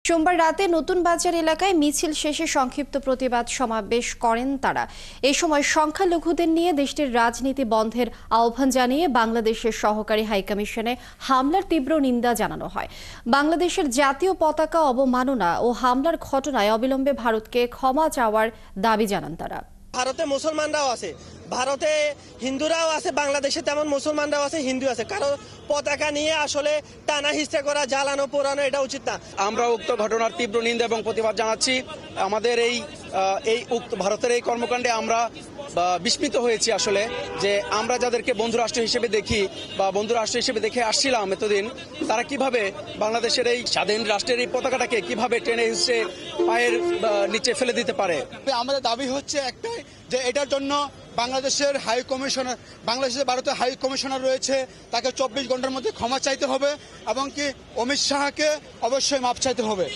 সোমবার রাতে নতুন বাজার এলাকায় মিছিল শেষে সংক্ষিপ্ত প্রতিবাদ সমাবেশ করেন তারা। এই সময় সংখ্যালঘুদের নিয়ে দেশটির রাজনীতি বন্ধের আহ্বান জানিয়ে বাংলাদেশের সহকারী হাইকমিশনে হামলার তীব্র নিন্দা জানানো হয়। বাংলাদেশের জাতীয় পতাকা অবমাননা ও হামলার ঘটনায় অবিলম্বে ভারতকে ক্ষমা চাওয়ার দাবি জানান তারা। ভারতে মুসলমানরাও আছে, ভারতে হিন্দুরাও আছে, বাংলাদেশে তেমন মুসলমানরাও আছে, হিন্দু আছে। কারো পতাকা নিয়ে আসলে টানা হিস্ট্রি করা, জ্বালানো পোড়ানো এটা উচিত না। আমরা উক্ত ঘটনার তীব্র নিন্দা এবং প্রতিবাদ জানাচ্ছি। আমাদের এই ভারতের এই কর্মকাণ্ডে আমরা বিস্মিত হয়েছি আসলে, যে আমরা যাদেরকে বন্ধু রাষ্ট্র হিসেবে দেখি বা বন্ধু রাষ্ট্র হিসেবে দেখে আসছিলাম এতদিন, তারা কিভাবে বাংলাদেশের এই স্বাধীন রাষ্ট্রের এই পতাকাটাকে কিভাবে টেনে হিসেবে পায়ের নিচে ফেলে দিতে পারে। আমাদের দাবি হচ্ছে একটাই, যে এটার জন্য বাংলাদেশের হাই কমিশনার, বাংলাদেশের ভারতের হাই কমিশনার রয়েছে, তাকে 24 ঘন্টার মধ্যে ক্ষমা চাইতে হবে এবং কি অমিত শাহকে অবশ্যই মাপ চাইতে হবে।